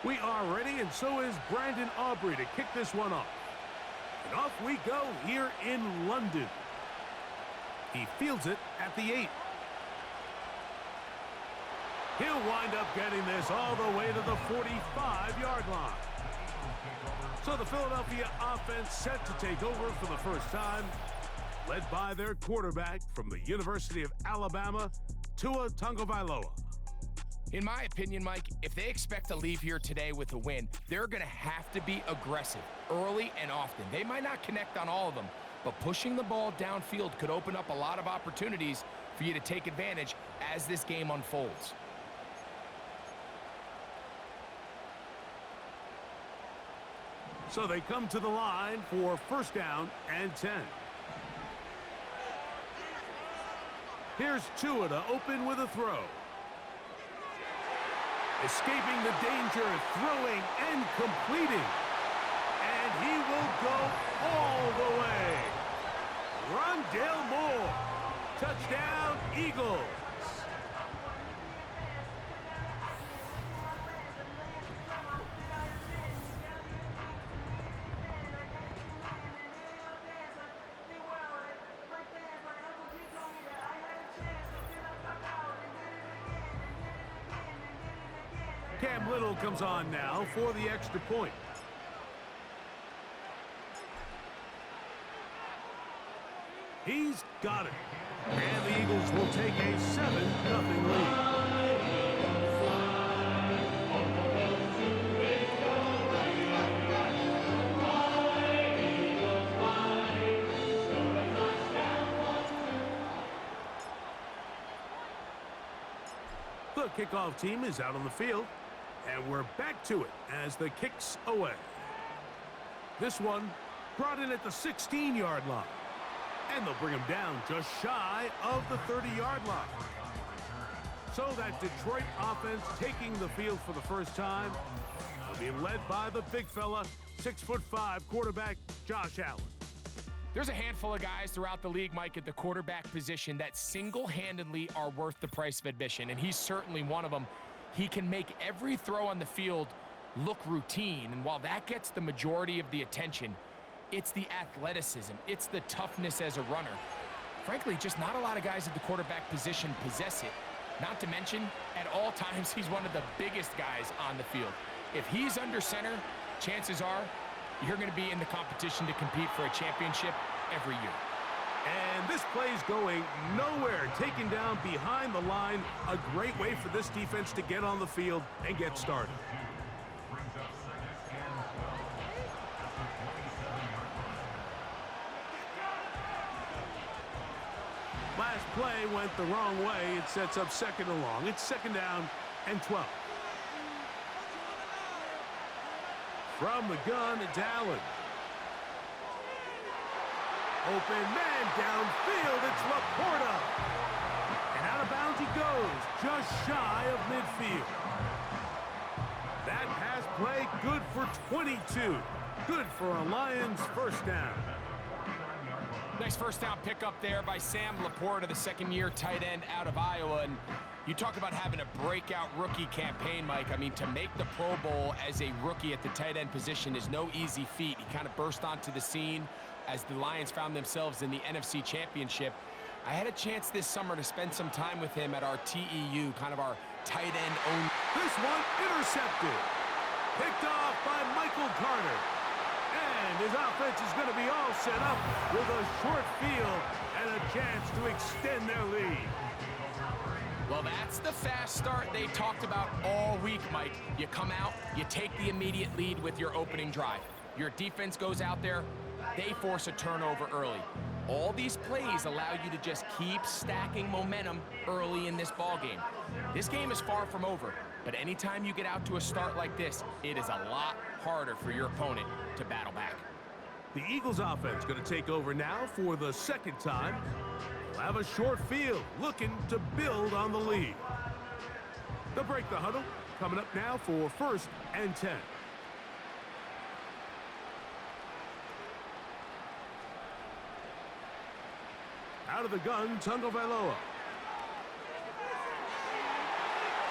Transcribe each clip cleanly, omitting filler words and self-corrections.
We are ready, and so is Brandon Aubrey to kick this one off. And off we go here in London. He fields it at the 8. He'll wind up getting this all the way to the 45-yard line. So the Philadelphia offense set to take over for the first time, led by their quarterback from the University of Alabama, Tua Tagovailoa. In my opinion, Mike, if they expect to leave here today with a win, they're going to have to be aggressive early and often. They might not connect on all of them, but pushing the ball downfield could open up a lot of opportunities for you to take advantage as this game unfolds. So they come to the line for first down and 10. Here's Tua to open with a throw. Escaping the danger, throwing and completing. And he will go all the way. Rondale Moore. Touchdown, Eagles. Cam Little comes on now for the extra point. He's got it. And the Eagles will take a 7-0 lead. The kickoff team is out on the field. And we're back to it as the kick's away. This one brought in at the 16-yard line. And they'll bring him down just shy of the 30-yard line. So that Detroit offense taking the field for the first time will be led by the big fella, 6'5" quarterback Josh Allen. There's a handful of guys throughout the league, Mike, at the quarterback position that single-handedly are worth the price of admission, and he's certainly one of them. He can make every throw on the field look routine, and while that gets the majority of the attention, it's the athleticism, it's the toughness as a runner. Frankly, just not a lot of guys at the quarterback position possess it. Not to mention, at all times, he's one of the biggest guys on the field. If he's under center, chances are you're going to be in the competition to compete for a championship every year. And this play's going nowhere, taken down behind the line. A great way for this defense to get on the field and get started. Last play went the wrong way. It sets up second and long. It's second down and 12. From the gun, it's Allen. Open man downfield, it's Laporta. And out of bounds he goes, just shy of midfield. That pass play good for 22. Good for a Lions first down. Nice first down pickup there by Sam Laporta, the second-year tight end out of Iowa. And you talk about having a breakout rookie campaign, Mike. I mean, to make the Pro Bowl as a rookie at the tight end position is no easy feat. He kind of burst onto the scene as the Lions found themselves in the NFC Championship. I had a chance this summer to spend some time with him at our TEU, kind of our tight end own. This one intercepted. Picked off by Michael Carter. And his offense is going to be all set up with a short field and a chance to extend their lead. Well, that's the fast start they talked about all week, Mike. You come out, you take the immediate lead with your opening drive. Your defense goes out there, they force a turnover early. All these plays allow you to just keep stacking momentum early in this ball game. This game is far from over, but anytime you get out to a start like this, it is a lot harder for your opponent to battle back. The Eagles offense going to take over now for the second time. They'll have a short field, looking to build on the lead. They'll break the huddle, coming up now for first and 10. Out of the gun, Tagovailoa.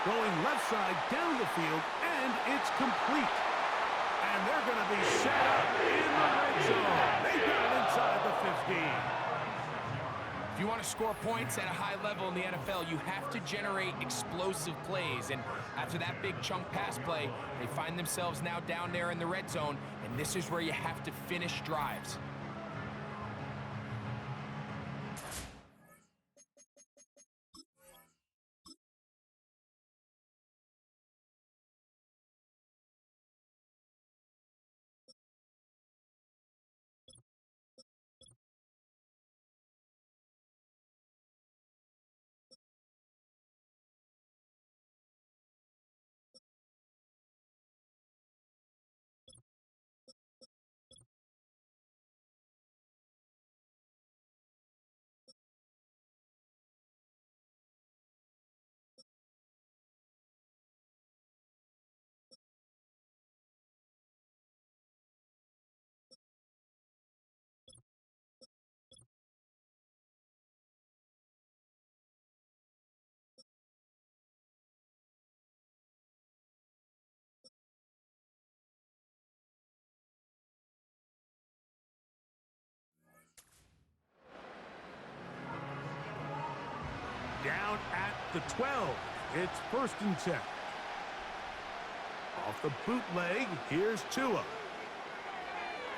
Going left side down the field, and And it's complete. And they're going to be set up in the red zone. They got it inside the 15. If you want to score points at a high level in the NFL, you have to generate explosive plays. And after that big chunk pass play, they find themselves now down there in the red zone, and this is where you have to finish drives. Down at the 12. It's 1st and 10. Off the bootleg, here's Tua.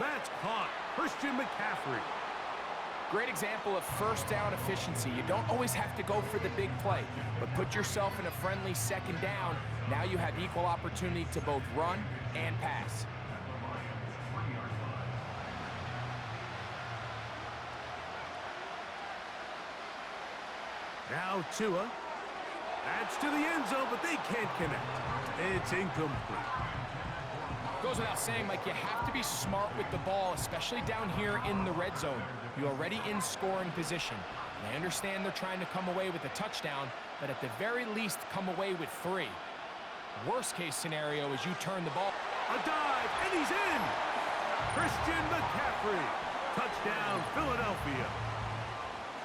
That's caught. Christian McCaffrey. Great example of first down efficiency. You don't always have to go for the big play, but put yourself in a friendly 2nd down. Now you have equal opportunity to both run and pass. Now Tua. That's to the end zone, but they can't connect. It's incomplete. Goes without saying, Mike, you have to be smart with the ball, especially down here in the red zone. You're already in scoring position. And I understand they're trying to come away with a touchdown, but at the very least, come away with 3. Worst case scenario is you turn the ball. A dive, and he's in! Christian McCaffrey. Touchdown, Philadelphia.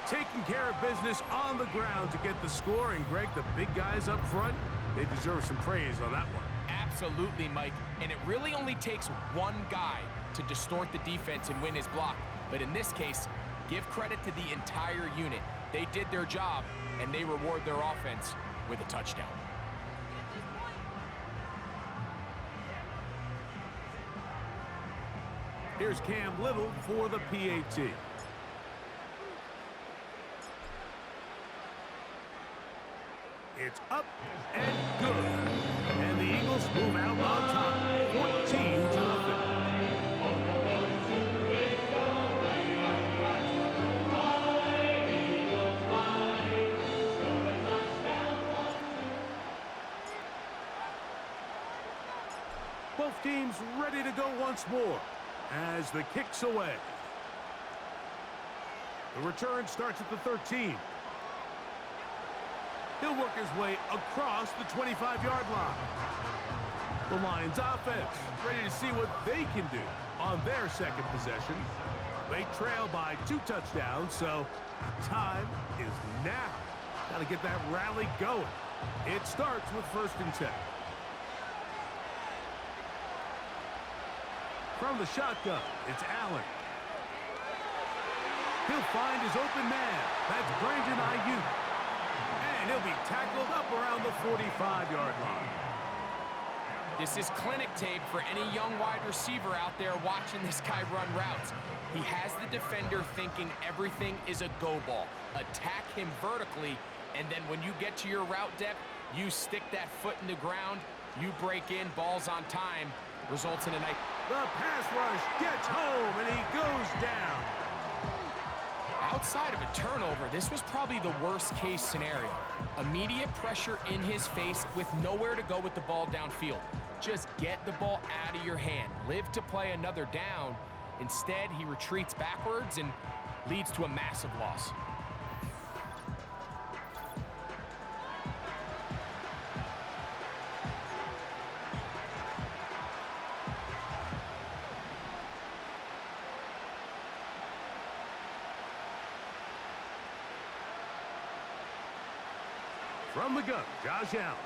Taking care of business on the ground to get the score. And, Greg, the big guys up front, they deserve some praise on that one. Absolutely, Mike. And it really only takes one guy to distort the defense and win his block. But in this case, give credit to the entire unit. They did their job, and they reward their offense with a touchdown. Here's Cam Little for the PAT. It's up and good. And the Eagles move out on top, 14-0. Both teams ready to go once more as the kick's away. The return starts at the 13. He'll work his way across the 25-yard line. The Lions offense ready to see what they can do on their second possession. They trail by 2 touchdowns, so time is now. Got to get that rally going. It starts with 1st and 10. From the shotgun, it's Allen. He'll find his open man. That's Brandon Ayuk. And he'll be tackled up around the 45-yard line. This is clinic tape for any young wide receiver out there watching this guy run routes. He has the defender thinking everything is a go ball. Attack him vertically, and then when you get to your route depth, you stick that foot in the ground, you break in, balls on time, results in a nice... The pass rush gets home, and he goes down. Outside of a turnover, this was probably the worst-case scenario. Immediate pressure in his face with nowhere to go with the ball downfield. Just get the ball out of your hand. Live to play another down. Instead, he retreats backwards and leads to a massive loss. From the gun, Josh Allen.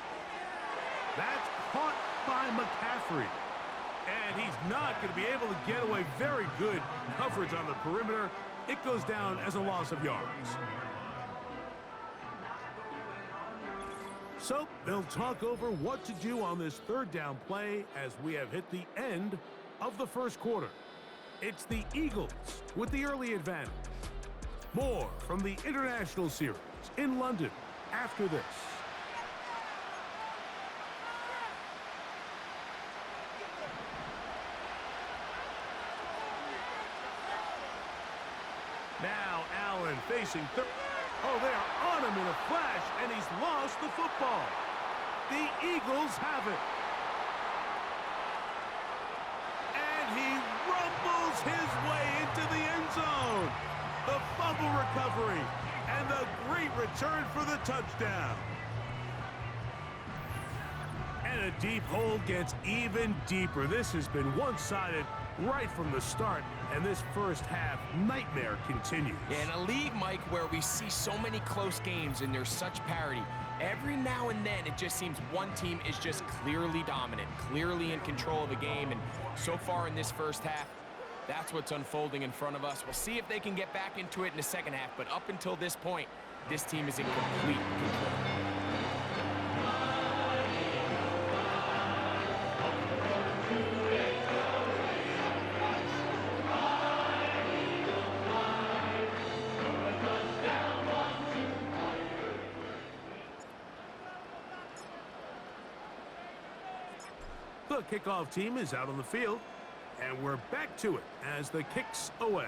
That's caught by McCaffrey. And he's not going to be able to get away. Very good coverage on the perimeter. It goes down as a loss of yards. So they'll talk over what to do on this third down play as we have hit the end of the first quarter. It's the Eagles with the early advantage. More from the International Series in London after this. Now Allen facing third. Oh, they are on him in a flash, and he's lost the football. The Eagles have it. And he rumbles his way into the end zone. The fumble recovery, and the great return for the touchdown. And a deep hole gets even deeper. This has been one-sided right from the start, and this first half nightmare continues. Yeah, in a league, Mike, where we see so many close games and there's such parity, every now and then it just seems one team is just clearly dominant, clearly in control of the game, and so far in this first half, that's what's unfolding in front of us. We'll see if they can get back into it in the second half, but up until this point, this team is in complete control. The kickoff team is out on the field, and we're back to it as the kick's away.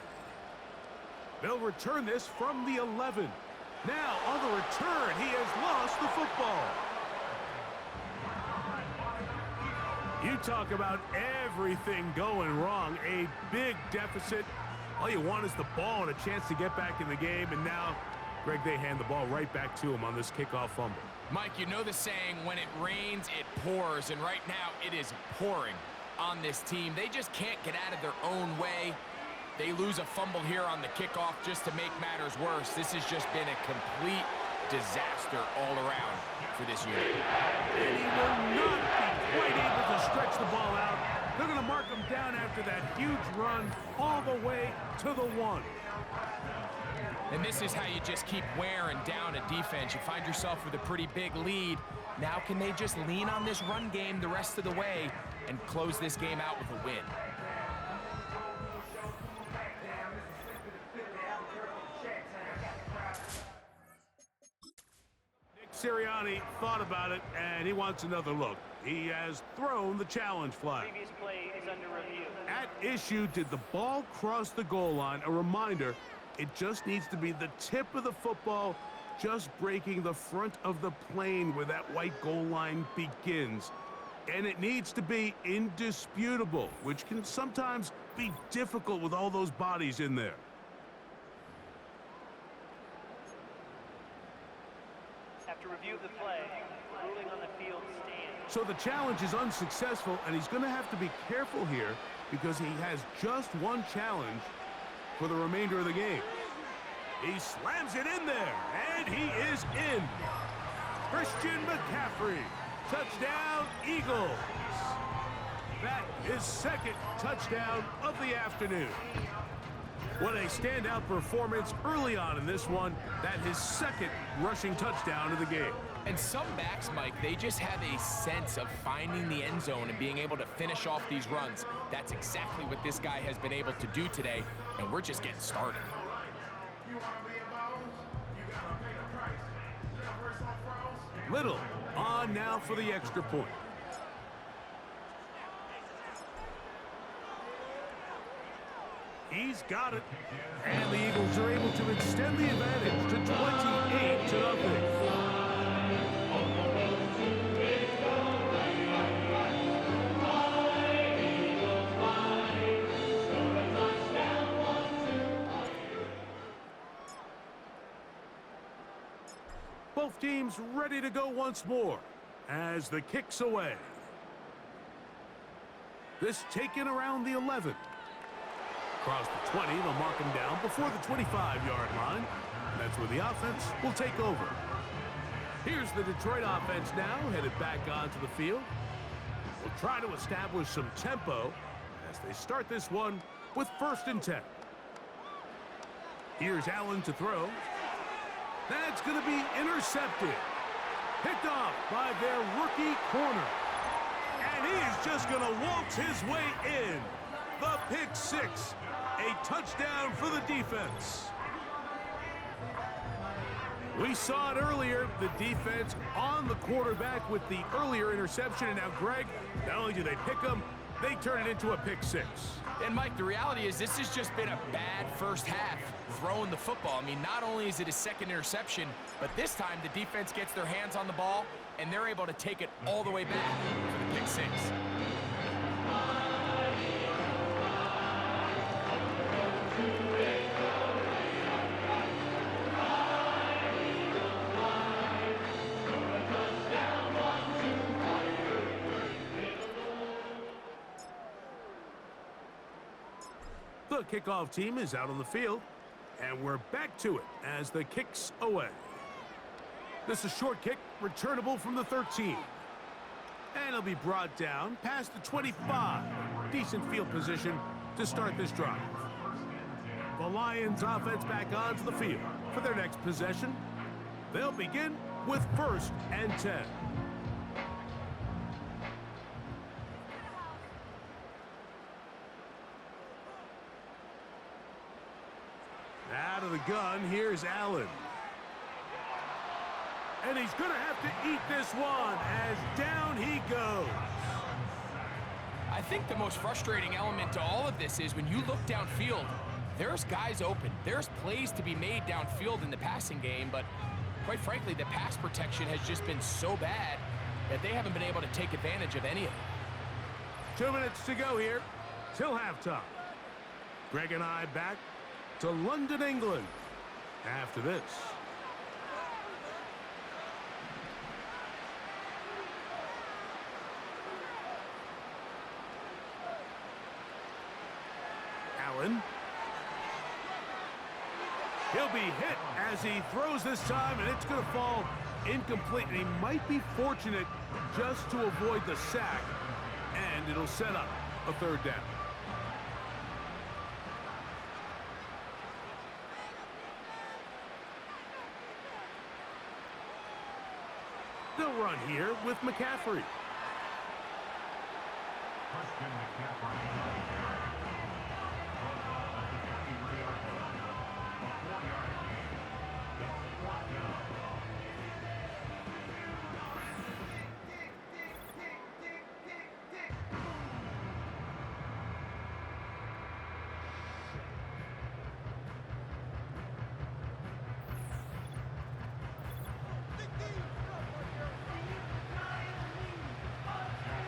They'll return this from the 11. Now on the return, he has lost the football. You talk about everything going wrong, a big deficit. All you want is the ball and a chance to get back in the game, and now, Greg, they hand the ball right back to him on this kickoff fumble. Mike, you know the saying, when it rains, it pours, and right now it is pouring on this team. They just can't get out of their own way. They lose a fumble here on the kickoff just to make matters worse. This has just been a complete disaster all around for this unit. And he will not be quite able to stretch the ball out. They're going to mark him down after that huge run all the way to the 1. And this is how you just keep wearing down a defense. You find yourself with a pretty big lead. Now can they just lean on this run game the rest of the way and close this game out with a win? Nick Sirianni thought about it, and he wants another look. He has thrown the challenge flag. Previous play is under review. At issue, did the ball cross the goal line? A reminder, it just needs to be the tip of the football just breaking the front of the plane where that white goal line begins. And it needs to be indisputable, which can sometimes be difficult with all those bodies in there. After review of the play, ruling on the field stands. So the challenge is unsuccessful, and he's going to have to be careful here because he has just one challenge for the remainder of the game. He slams it in there, and he is in. Christian McCaffrey, touchdown Eagles. That is second touchdown of the afternoon. What a standout performance early on in this one. That his second rushing touchdown of the game. And some backs, Mike, they just have a sense of finding the end zone and being able to finish off these runs. That's exactly what this guy has been able to do today, and we're just getting started. Little on now for the extra point. He's got it. And the Eagles are able to extend the advantage to 28-0. Both teams ready to go once more as the kick's away. This taken around the 11. Across the 20, they'll mark him down before the 25-yard line. That's where the offense will take over. Here's the Detroit offense now, headed back onto the field. will try to establish some tempo as they start this one with 1st and 10. Here's Allen to throw. That's going to be intercepted. Picked off by their rookie corner. And he is just going to waltz his way in. The pick 6. A touchdown for the defense. We saw it earlier, the defense on the quarterback with the earlier interception. And now, Greg, not only do they pick him, they turn it into a pick 6. And, Mike, the reality is this has just been a bad first half throwing the football. I mean, not only is it a 2nd interception, but this time the defense gets their hands on the ball, and they're able to take it all the way back for the pick 6. The kickoff team is out on the field, and we're back to it as the kicks away. This is a short kick, returnable from the 13. And it'll be brought down past the 25. Decent field position to start this drive. The Lions offense back onto the field for their next possession. They'll begin with 1st and 10. Out of the gun, here's Allen. And he's going to have to eat this one as down he goes. I think the most frustrating element to all of this is when you look downfield, there's guys open. There's plays to be made downfield in the passing game, but quite frankly, the pass protection has just been so bad that they haven't been able to take advantage of any of it. 2 minutes to go here till halftime. Greg and I back to London, England after this. Allen. He'll be hit as he throws this time, and it's going to fall incomplete. And he might be fortunate just to avoid the sack, and it'll set up a 3rd down. They'll run here with McCaffrey.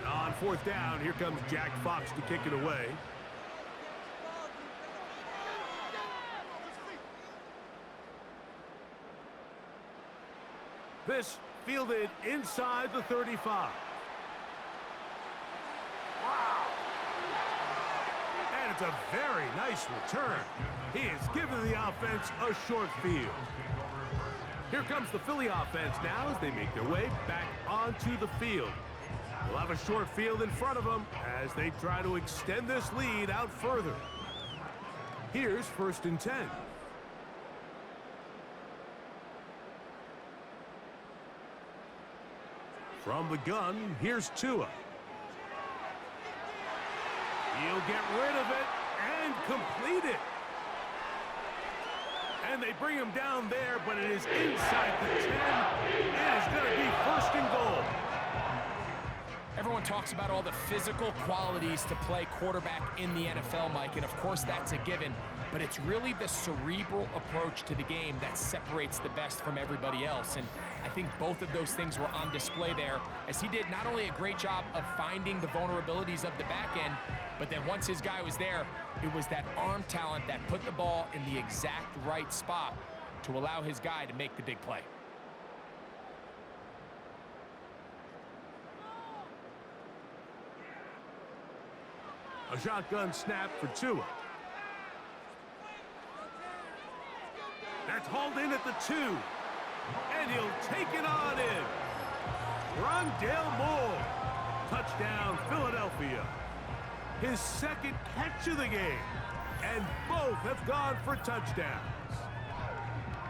On 4th down, here comes Jack Fox to kick it away. This fielded inside the 35. Wow! And it's a very nice return. He is giving the offense a short field. Here comes the Philly offense now as they make their way back onto the field. They'll have a short field in front of them as they try to extend this lead out further. Here's 1st and 10. From the gun, here's Tua. He'll get rid of it and complete it. And they bring him down there, but it is inside the 10. It is going to be 1st and goal. Everyone talks about all the physical qualities to play quarterback in the NFL, Mike, and of course that's a given, but it's really the cerebral approach to the game that separates the best from everybody else, and I think both of those things were on display there, as he did not only a great job of finding the vulnerabilities of the back end, but then once his guy was there, it was that arm talent that put the ball in the exact right spot to allow his guy to make the big play. A shotgun snap for Tua. That's hauled in at the 2. And he'll take it on in. Rondale Moore Touchdown, Philadelphia. His second catch of the game. And both have gone for touchdowns.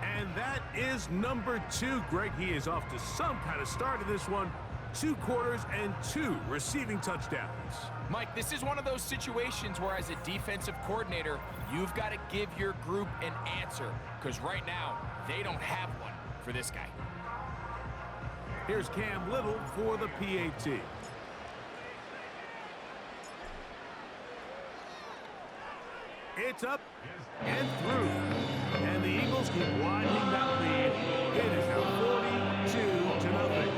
And that is number 2. Greg, he is off to some kind of start in this one. 2 quarters and 2 receiving touchdowns. Mike, this is one of those situations where as a defensive coordinator, you've got to give your group an answer, because right now, they don't have one for this guy. Here's Cam Little for the PAT. It's up and through. And the Eagles keep widening that lead. It is now 42-0.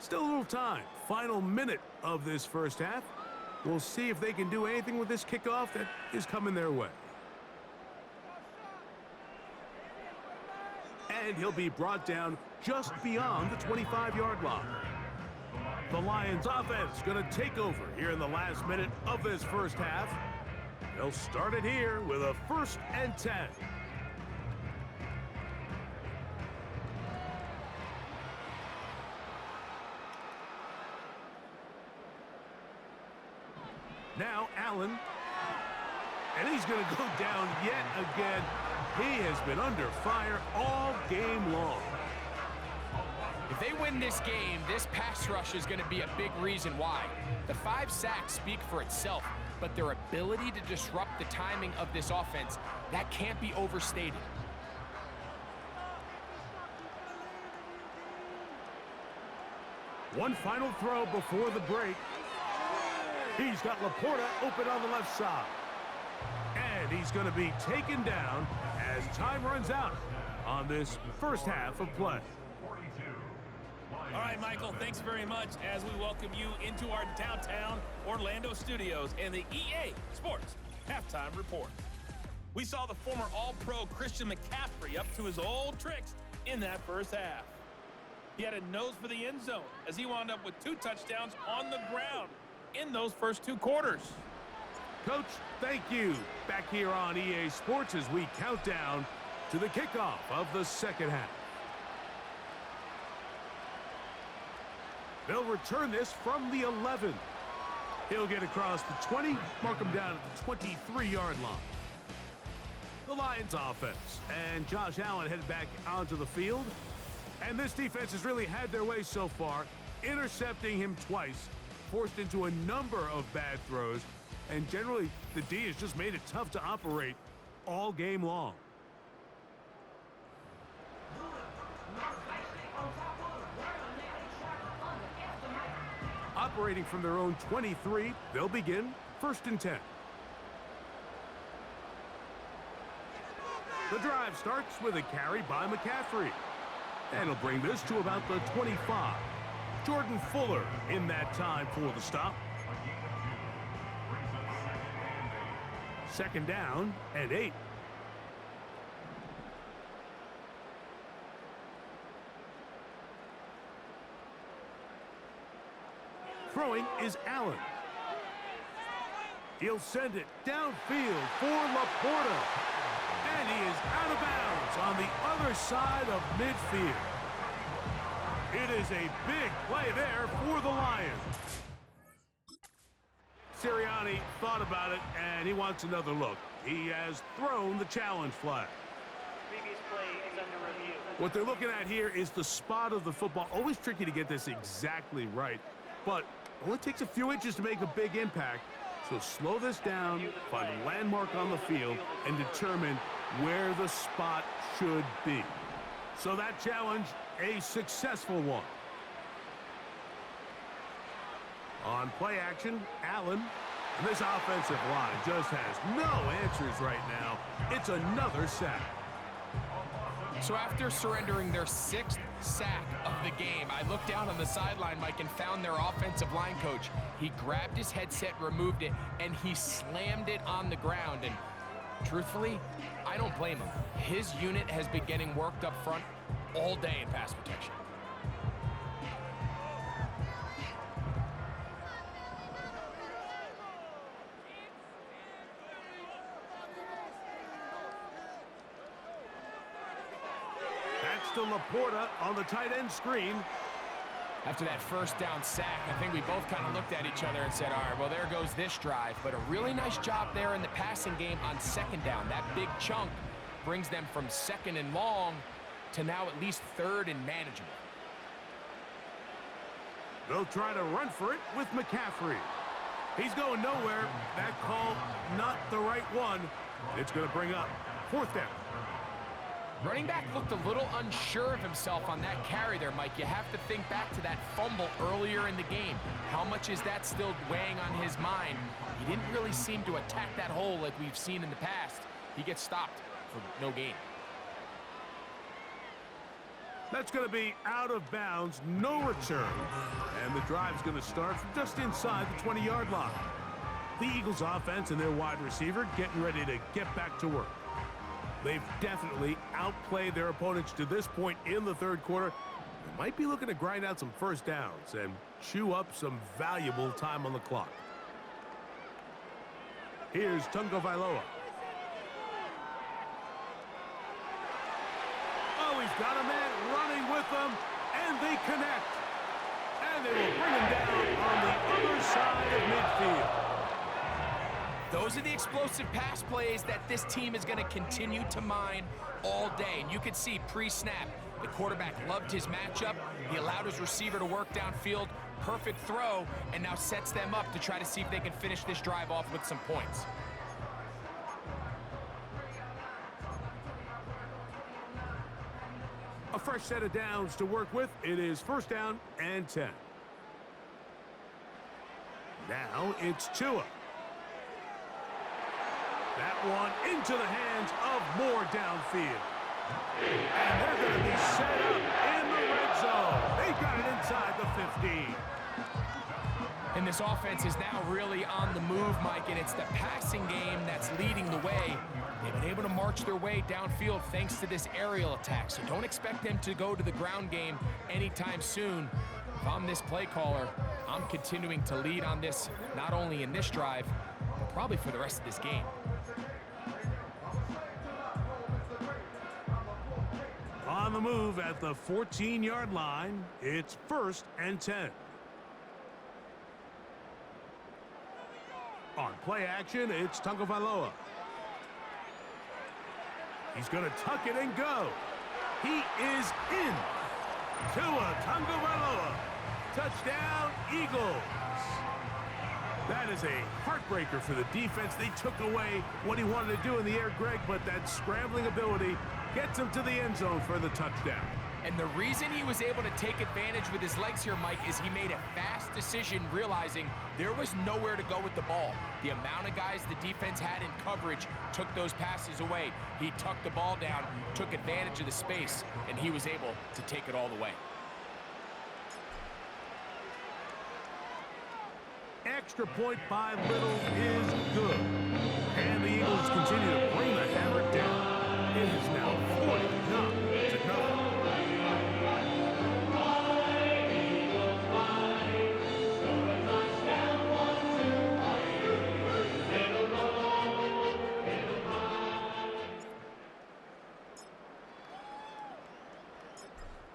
Still a little time. Final minute of this first half. We'll see if they can do anything with this kickoff that is coming their way. And he'll be brought down just beyond the 25-yard line. The Lions offense going to take over here in the last minute of this first half. They'll start it here with a 1st and 10. Now Allen, and he's going to go down yet again. He has been under fire all game long. If they win this game, this pass rush is going to be a big reason why. The 5 sacks speak for itself, but their ability to disrupt the timing of this offense, that can't be overstated. One final throw before the break. He's got Laporta open on the left side. And he's going to be taken down as time runs out on this first half of play. All right, Michael, thanks very much as we welcome you into our downtown Orlando studios and the EA Sports Halftime Report. We saw the former All-Pro Christian McCaffrey up to his old tricks in that first half. He had a nose for the end zone as he wound up with 2 touchdowns on the ground in those first 2 quarters. Coach, thank you. Back here on EA Sports as we count down to the kickoff of the second half. They'll return this from the 11. He'll get across the 20, mark him down at the 23-yard line. The Lions offense, and Josh Allen headed back onto the field. And this defense has really had their way so far, intercepting him twice, forced into a number of bad throws, and generally the D has just made it tough to operate all game long. Operating from their own 23, they'll begin 1st and 10. The drive starts with a carry by McCaffrey. And he'll bring this to about the 25. Jordan Fuller in that time for the stop. 2nd down and 8. Throwing is Allen. He'll send it downfield for Laporta. And he is out of bounds on the other side of midfield. It is a big play there for the Lions. Sirianni thought about it, and he wants another look. He has thrown the challenge flag. Previous play is under review. What they're looking at here is the spot of the football. Always tricky to get this exactly right, but it only takes a few inches to make a big impact. So slow this down, find a landmark on the field, and determine where the spot should be. So that challenge, a successful one. On play action, Allen. And this offensive line just has no answers right now. It's another sack. So after surrendering their 6th sack of the game, I looked down on the sideline, Mike, and found their offensive line coach. He grabbed his headset, removed it, and he slammed it on the ground. And truthfully, I don't blame him. His unit has been getting worked up front all day in pass protection. to Laporta on the tight end screen. After that first down sack, I think we both kind of looked at each other and said, all right, well, there goes this drive. But a really nice job there in the passing game on second down. That big chunk brings them from second and long to now at least third and manageable. They'll try to run for it with McCaffrey. He's going nowhere. That call, not the right one. It's going to bring up fourth down. Running back looked a little unsure of himself on that carry there, Mike. You have to think back to that fumble earlier in the game. How much is that still weighing on his mind? He didn't really seem to attack that hole like we've seen in the past. He gets stopped for no gain. That's going to be out of bounds, no return. And the drive's going to start from just inside the 20-yard line. The Eagles offense and their wide receiver getting ready to get back to work. They've definitely outplayed their opponents to this point in the third quarter. They might be looking to grind out some first downs and chew up some valuable time on the clock. Here's Tagovailoa. Oh, he's got a man running with them, and they connect. And they will bring him down on the other side of midfield. Those are the explosive pass plays that this team is going to continue to mine all day. And you can see pre-snap, the quarterback loved his matchup. He allowed his receiver to work downfield. Perfect throw, and now sets them up to try to see if they can finish this drive off with some points. A fresh set of downs to work with. It is first down and 10. Now it's Tua. That one into the hands of Moore downfield. And they're going to be set up in the red zone. They've got it inside the 15. And this offense is now really on the move, Mike, and it's the passing game that's leading the way. They've been able to march their way downfield thanks to this aerial attack, so don't expect them to go to the ground game anytime soon. If I'm this play caller, I'm continuing to lead on this, not only in this drive, but probably for the rest of this game. On the move at the 14-yard line, it's first and 10. On play action, it's Tagovailoa. He's going to tuck it and go. He is in. Tua Tagovailoa. Touchdown, Eagles. That is a heartbreaker for the defense. They took away what he wanted to do in the air, Greg, but that scrambling ability gets him to the end zone for the touchdown. And the reason he was able to take advantage with his legs here, Mike, is he made a fast decision realizing there was nowhere to go with the ball. The amount of guys the defense had in coverage took those passes away. He tucked the ball down, took advantage of the space, and he was able to take it all the way. Extra point by Little is good. And the Eagles continue to bring the hammer down. It is now 49-0.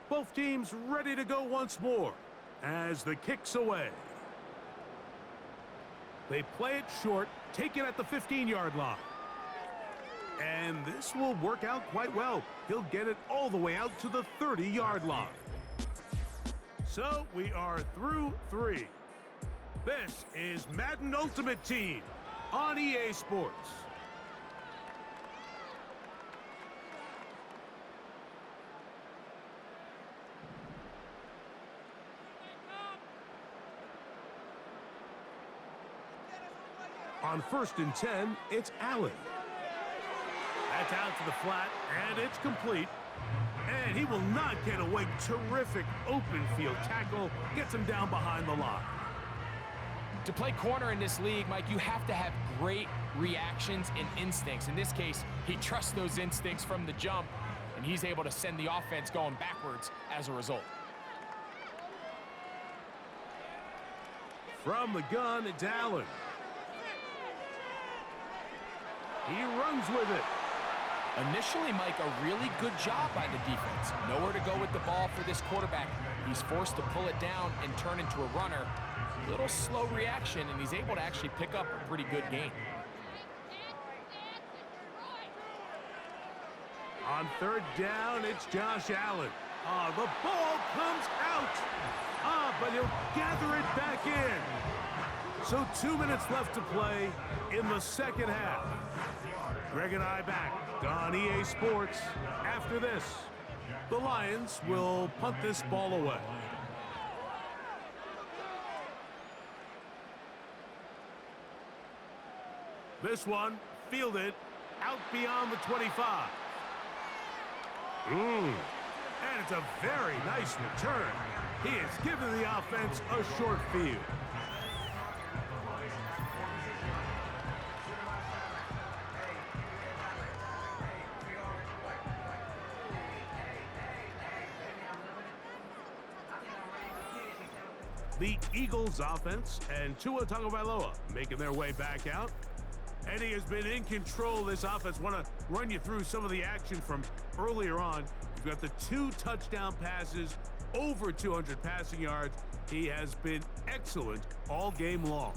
Both teams ready to go once more as the kick's away. They play it short, take it at the 15-yard line. And this will work out quite well. He'll get it all the way out to the 30-yard line. So we are through 3. This is Madden Ultimate Team on EA Sports. On first and 10, it's Allen. That's out to the flat, and it's complete. And he will not get away. Terrific open field tackle. Gets him down behind the line. To play corner in this league, Mike, you have to have great reactions and instincts. In this case, he trusts those instincts from the jump, and he's able to send the offense going backwards as a result. From the gun, it's Allen. He runs with it. Initially, Mike, a really good job by the defense. Nowhere to go with the ball for this quarterback. He's forced to pull it down and turn into a runner. Little slow reaction, and he's able to actually pick up a pretty good gain. On third down, it's Josh Allen. The ball comes out. But he'll gather it back in. So 2 minutes left to play in the second half. Greg and I back on EA Sports. After this, the Lions will punt this ball away. This one fielded out beyond the 25. And it's a very nice return. He has given the offense a short field. The Eagles offense and Tua Tagovailoa making their way back out. And he has been in control of this offense. Want to run you through some of the action from earlier on. You've got the 2 touchdown passes, over 200 passing yards. He has been excellent all game long.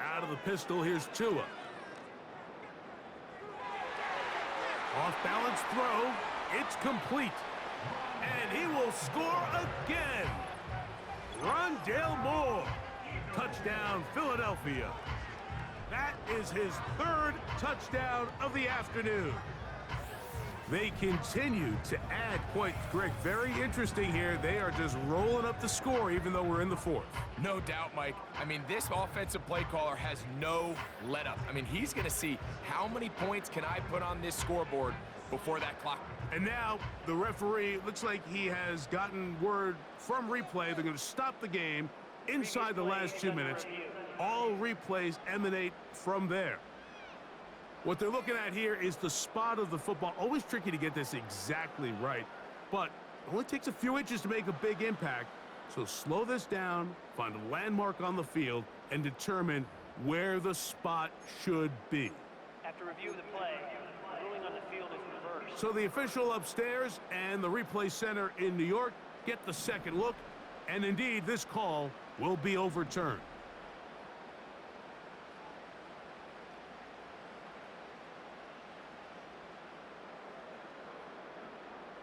Out of the pistol, here's Tua. Off-balance throw. It's complete. And he will score again. Rondale Moore. Touchdown, Philadelphia. That is his 3rd touchdown of the afternoon. They continue to add points. Greg, very interesting here. They are just rolling up the score even though we're in the 4th. No doubt, Mike. I mean, this offensive play caller has no let-up. I mean, he's going to see how many points can I put on this scoreboard before that clock. And now the referee looks like he has gotten word from replay. They're going to stop the game inside the last 2 minutes. All replays emanate from there. What they're looking at here is the spot of the football. Always tricky to get this exactly right, but it only takes a few inches to make a big impact. So slow this down, find a landmark on the field, and determine where the spot should be. After review of the play, the ruling on the field is reversed. So the official upstairs and the replay center in New York get the second look, and indeed this call will be overturned.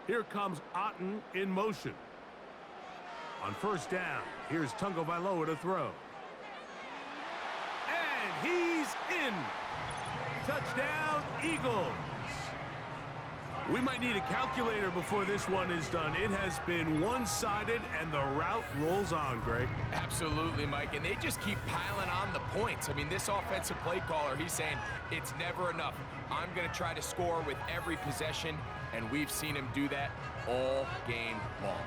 Here comes Otten in motion. On first down, here's Tagovailoa to throw. And he's in. Touchdown, Eagles. We might need a calculator before this one is done. It has been one-sided, and the route rolls on, Greg. Absolutely, Mike, and they just keep piling on the points. I mean, this offensive play caller, he's saying it's never enough. I'm going to try to score with every possession, and we've seen him do that all game long.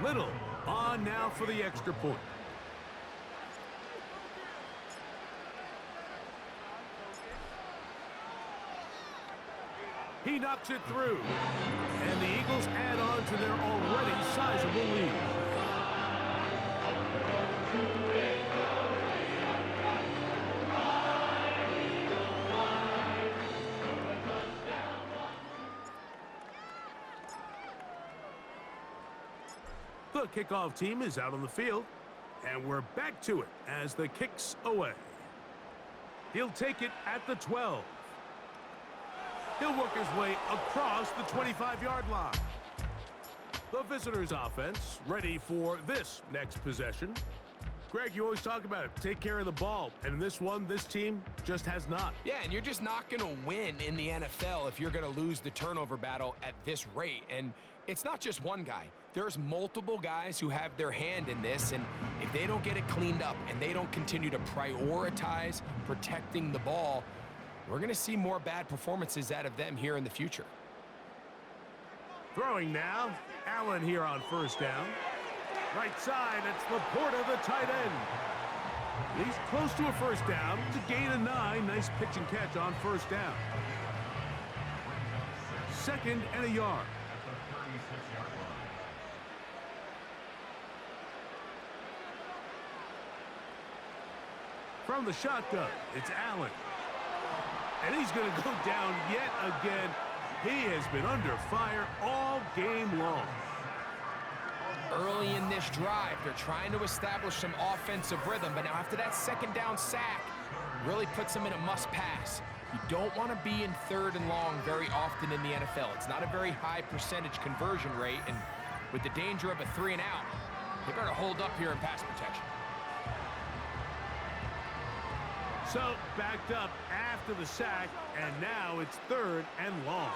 Little on now for the extra point. He knocks it through. And the Eagles add on to their already sizable lead. The kickoff team is out on the field, and we're back to it as the kick's away. He'll take it at the 12. He'll work his way across the 25-yard line. The visitors' offense ready for this next possession. Greg, you always talk about it. Take care of the ball. And in this one, this team just has not. Yeah, and you're just not going to win in the NFL if you're going to lose the turnover battle at this rate. And it's not just one guy. There's multiple guys who have their hand in this, and if they don't get it cleaned up and they don't continue to prioritize protecting the ball, we're going to see more bad performances out of them here in the future. Throwing now. Allen here on first down. Right side, it's Laporta, the tight end. He's close to a first down. It's a gain of 9. Nice pitch and catch on first down. 2nd and a yard. From the shotgun, it's Allen. And he's going to go down yet again. He has been under fire all game long. Early in this drive, they're trying to establish some offensive rhythm, but now after that second down sack, really puts them in a must-pass. You don't want to be in 3rd and long very often in the NFL. It's not a very high percentage conversion rate, and with the danger of a 3 and out, they better hold up here in pass protection. So, backed up after the sack, and now it's 3rd and long.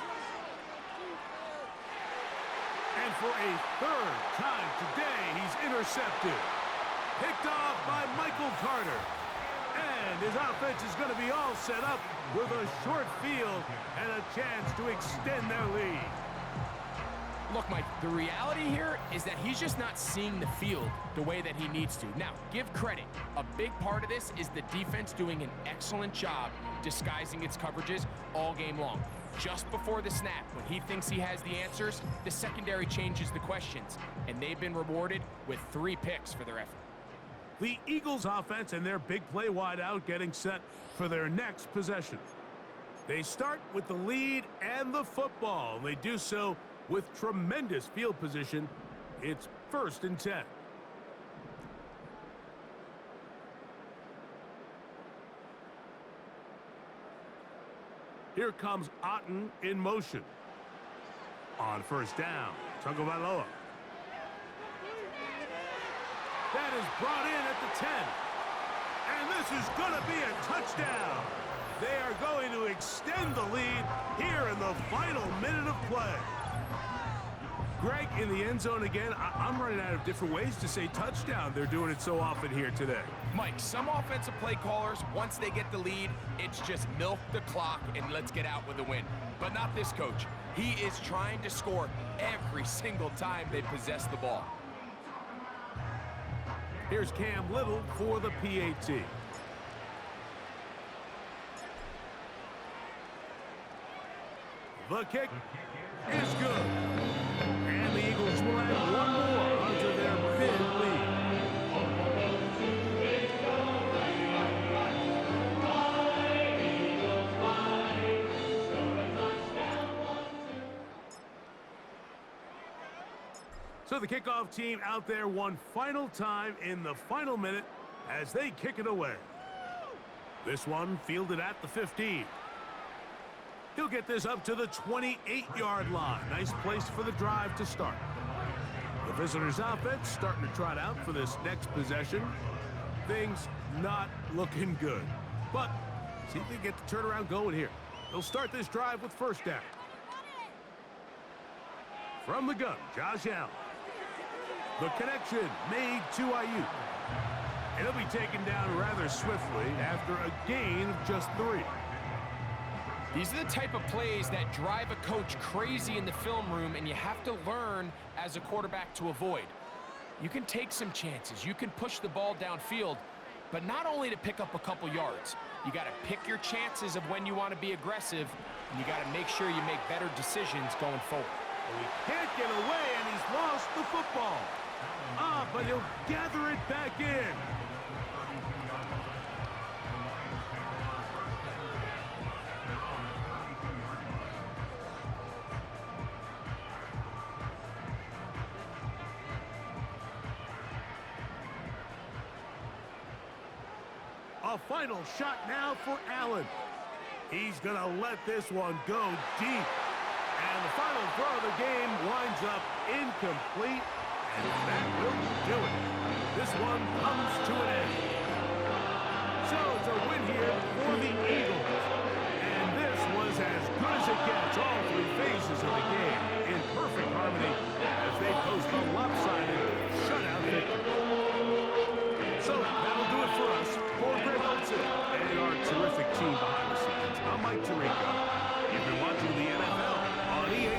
And for a 3rd time today, he's intercepted. Picked off by Michael Carter. And his offense is going to be all set up with a short field and a chance to extend their lead. Look, Mike, the reality here is that he's just not seeing the field the way that he needs to. Now, give credit. A big part of this is the defense doing an excellent job disguising its coverages all game long. Just before the snap, when he thinks he has the answers, the secondary changes the questions, and they've been rewarded with 3 picks for their effort. The Eagles offense and their big play wideout getting set for their next possession. They start with the lead and the football. They do so with tremendous field position. It's 1st and 10. Here comes Otten in motion. On first down, Tagovailoa. That is brought in at the 10. And this is going to be a touchdown. They are going to extend the lead here in the final minute of play. Greg, in the end zone again, I'm running out of different ways to say touchdown. They're doing it so often here today. Mike, some offensive play callers, once they get the lead, it's just milk the clock and let's get out with a win. But not this coach. He is trying to score every single time they possess the ball. Here's Cam Little for the PAT. The kick is good. And the Eagles will add one more onto their big lead. So the kickoff team out there one final time in the final minute as they kick it away. This one fielded at the 15. He'll get this up to the 28-yard line. Nice place for the drive to start. The visitors' offense starting to trot out for this next possession. Things not looking good. But see if they get the turnaround going here. They'll start this drive with first down. From the gun, Josh Allen. The connection made to Ayuk. And he'll be taken down rather swiftly after a gain of just 3. These are the type of plays that drive a coach crazy in the film room, and you have to learn as a quarterback to avoid. You can take some chances. You can push the ball downfield, but not only to pick up a couple yards. You got to pick your chances of when you want to be aggressive, and you got to make sure you make better decisions going forward. He can't get away, and he's lost the football. But he'll gather it back in. A final shot now for Allen. He's going to let this one go deep. And the final throw of the game winds up incomplete. And that will do it. This one comes to an end. So it's a win here for the Eagles. And this was as good as it gets, all 3 phases of the game in perfect harmony as they post a lopsided shutout victory. So that'll do it for us. For Greg Olson and our terrific team behind the scenes, I'm Mike Tirico. You've been watching the NFL on EA